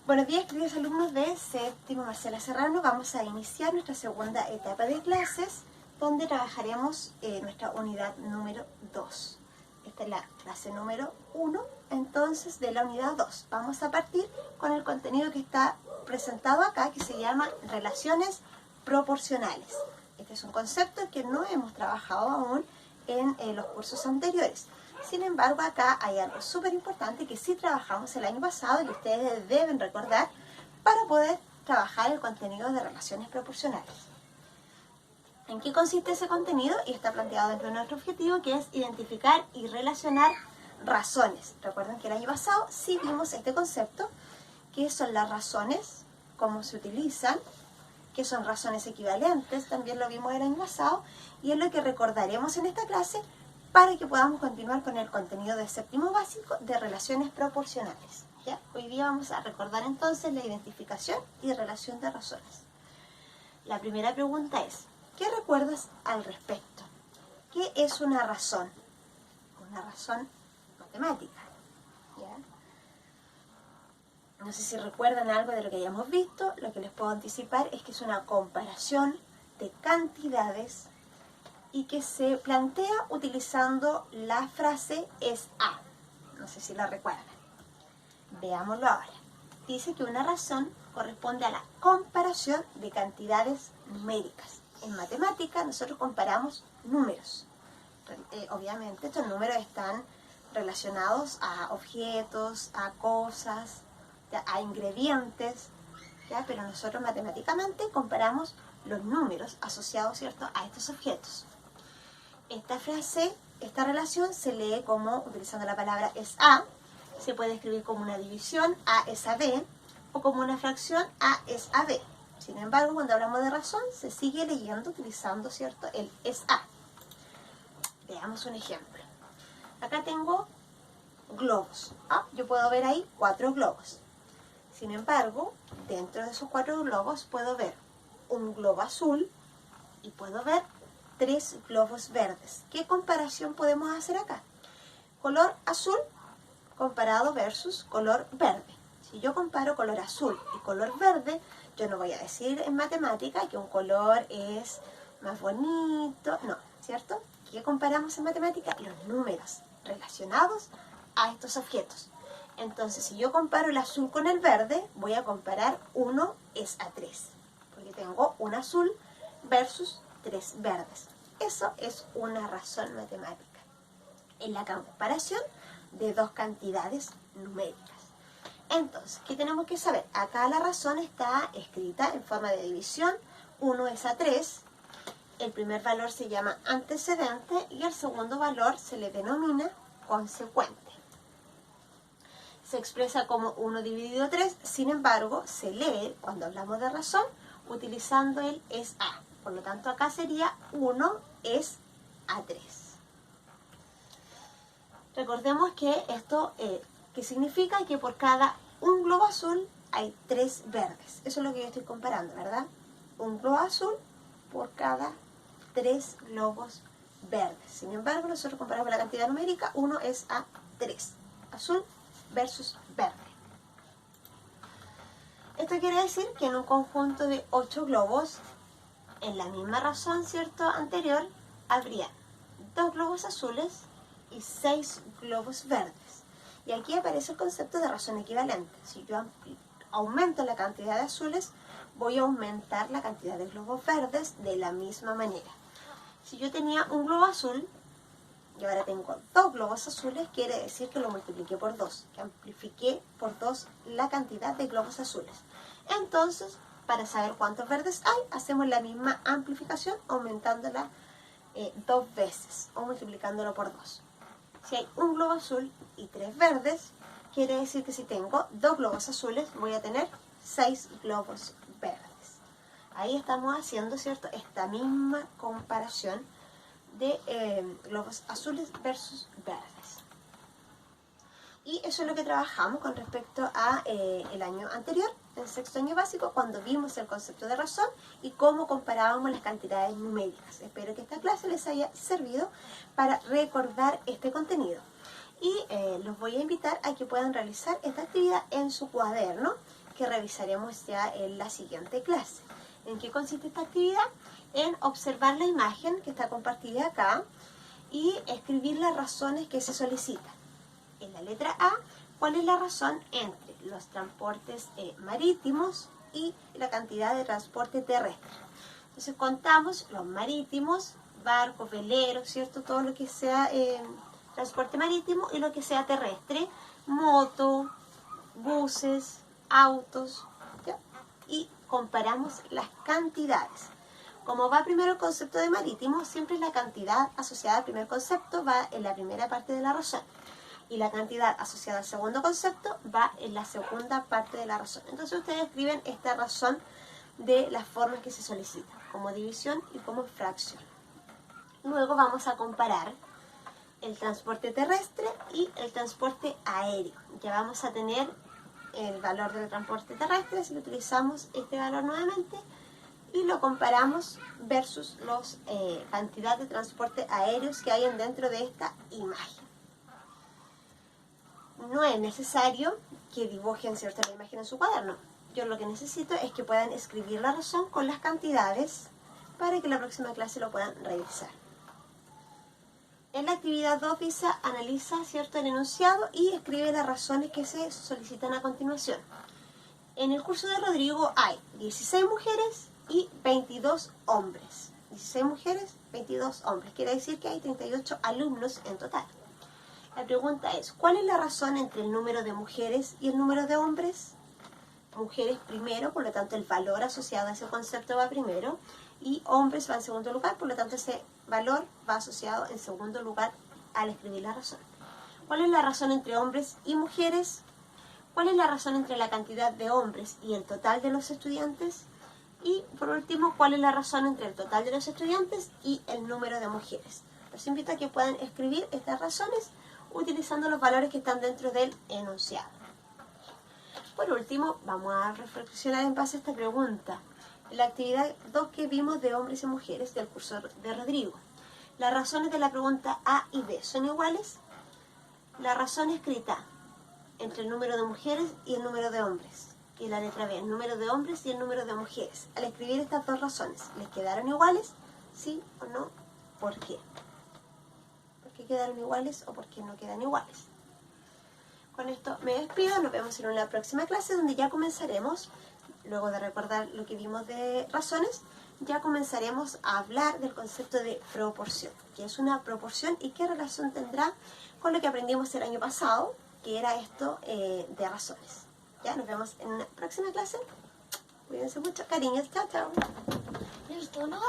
Buenos días, queridos alumnos de séptimo Marcela Serrano. Vamos a iniciar nuestra segunda etapa de clases, donde trabajaremos nuestra unidad número 2. Esta es la clase número 1, entonces de la unidad 2. Vamos a partir con el contenido que está presentado acá, que se llama relaciones proporcionales. Este es un concepto que no hemos trabajado aún en los cursos anteriores. Sin embargo, acá hay algo súper importante que sí trabajamos el año pasado y que ustedes deben recordar para poder trabajar el contenido de relaciones proporcionales. ¿En qué consiste ese contenido? Y está planteado dentro de nuestro objetivo, que es identificar y relacionar razones. Recuerden que el año pasado sí vimos este concepto, que son las razones, cómo se utilizan, que son razones equivalentes, también lo vimos el año pasado, y es lo que recordaremos en esta clase para que podamos continuar con el contenido de séptimo básico de relaciones proporcionales. ¿Ya? Hoy día vamos a recordar entonces la identificación y relación de razones. La primera pregunta es, ¿qué recuerdas al respecto? ¿Qué es una razón? Una razón matemática. ¿Ya? No sé si recuerdan algo de lo que hayamos visto. Lo que les puedo anticipar es que es una comparación de cantidades y que se plantea utilizando la frase es A. No sé si la recuerdan. Veámoslo ahora. Dice que una razón corresponde a la comparación de cantidades numéricas. En matemática nosotros comparamos números. Obviamente estos números están relacionados a objetos, a cosas, a ingredientes, ¿ya? Pero nosotros matemáticamente comparamos los números asociados, ¿cierto?, a estos objetos. Esta frase, esta relación se lee como, utilizando la palabra es A, se puede escribir como una división, A es a B, o como una fracción, A es a B. Sin embargo, cuando hablamos de razón, se sigue leyendo utilizando, ¿cierto?, el es A. Veamos un ejemplo. Acá tengo globos. Yo puedo ver ahí 4 globos. Sin embargo, dentro de esos 4 globos puedo ver un globo azul y puedo ver 3 globos verdes. ¿Qué comparación podemos hacer acá? Color azul comparado versus color verde. Si yo comparo color azul y color verde, yo no voy a decir en matemática que un color es más bonito, no, ¿cierto? ¿Qué comparamos en matemática? Los números relacionados a estos objetos. Entonces, si yo comparo el azul con el verde, voy a comparar 1 es a 3, porque tengo un azul versus 3 verdes. Eso es una razón matemática. Es la comparación de dos cantidades numéricas. Entonces, ¿qué tenemos que saber? Acá la razón está escrita en forma de división. 1 es a 3. El primer valor se llama antecedente y el segundo valor se le denomina consecuente. Se expresa como 1 dividido 3, sin embargo, se lee, cuando hablamos de razón, utilizando el es A. Por lo tanto, acá sería 1 es a 3. Recordemos que esto, ¿qué significa? Que por cada un globo azul hay 3 verdes. Eso es lo que yo estoy comparando, ¿verdad? Un globo azul por cada 3 globos verdes. Sin embargo, nosotros comparamos la cantidad numérica, 1 es a 3. Azul versus verde. Esto quiere decir que en un conjunto de 8 globos, en la misma razón, ¿cierto?, anterior, habría 2 globos azules y 6 globos verdes. Y aquí aparece el concepto de razón equivalente. Si yo aumento la cantidad de azules, voy a aumentar la cantidad de globos verdes de la misma manera. Si yo tenía un globo azul y ahora tengo 2 globos azules, quiere decir que lo multipliqué por 2, que amplifiqué por 2 la cantidad de globos azules. Entonces, para saber cuántos verdes hay, hacemos la misma amplificación aumentándola 2 veces o multiplicándolo por 2. Si hay un globo azul y 3 verdes, quiere decir que si tengo 2 globos azules, voy a tener 6 globos verdes. Ahí estamos haciendo, ¿cierto?, esta misma comparación de globos azules versus verdes. Y eso es lo que trabajamos con respecto a el año anterior, en sexto año básico, cuando vimos el concepto de razón y cómo comparábamos las cantidades numéricas. Espero que esta clase les haya servido para recordar este contenido. Y los voy a invitar a que puedan realizar esta actividad en su cuaderno, que revisaremos ya en la siguiente clase. ¿En qué consiste esta actividad? En observar la imagen que está compartida acá y escribir las razones que se solicitan. En la letra A, ¿cuál es la razón entre los transportes marítimos y la cantidad de transporte terrestre? Entonces contamos los marítimos, barcos, veleros, ¿cierto? Todo lo que sea transporte marítimo y lo que sea terrestre, moto, buses, autos, ¿ya? Y comparamos las cantidades. Como va primero el concepto de marítimo, siempre la cantidad asociada al primer concepto va en la primera parte de la razón. Y la cantidad asociada al segundo concepto va en la segunda parte de la razón. Entonces ustedes escriben esta razón de las formas que se solicitan, como división y como fracción. Luego vamos a comparar el transporte terrestre y el transporte aéreo. Ya vamos a tener el valor del transporte terrestre, si utilizamos este valor nuevamente y lo comparamos versus los cantidad de transporte aéreos que hay dentro de esta imagen. No es necesario que dibujen cierta la imagen en su cuaderno. Yo lo que necesito es que puedan escribir la razón con las cantidades para que la próxima clase lo puedan revisar. En la actividad 2 dice, analiza cierto el enunciado y escribe las razones que se solicitan a continuación. En el curso de Rodrigo hay 16 mujeres y 22 hombres. 16 mujeres, 22 hombres. Quiere decir que hay 38 alumnos en total. La pregunta es, ¿cuál es la razón entre el número de mujeres y el número de hombres? Mujeres primero, por lo tanto el valor asociado a ese concepto va primero, y hombres va en segundo lugar, por lo tanto ese valor va asociado en segundo lugar al escribir la razón. ¿Cuál es la razón entre hombres y mujeres? ¿Cuál es la razón entre la cantidad de hombres y el total de los estudiantes? Y por último, ¿cuál es la razón entre el total de los estudiantes y el número de mujeres? Los invito a que puedan escribir estas razones utilizando los valores que están dentro del enunciado. Por último, vamos a reflexionar en base a esta pregunta. La actividad 2 que vimos de hombres y mujeres del curso de Rodrigo. Las razones de la pregunta A y B son iguales. La razón escrita entre el número de mujeres y el número de hombres. Y la letra B, el número de hombres y el número de mujeres. Al escribir estas dos razones, ¿les quedaron iguales? ¿Sí o no? ¿Por qué? ¿Por qué quedaron iguales o por qué no quedan iguales? Con esto me despido, nos vemos en una próxima clase donde ya comenzaremos, luego de recordar lo que vimos de razones, ya comenzaremos a hablar del concepto de proporción, que es una proporción y qué relación tendrá con lo que aprendimos el año pasado, que era esto de razones. Ya nos vemos en una próxima clase. Cuídense mucho, cariños, chao, chao. ¿Listo, no?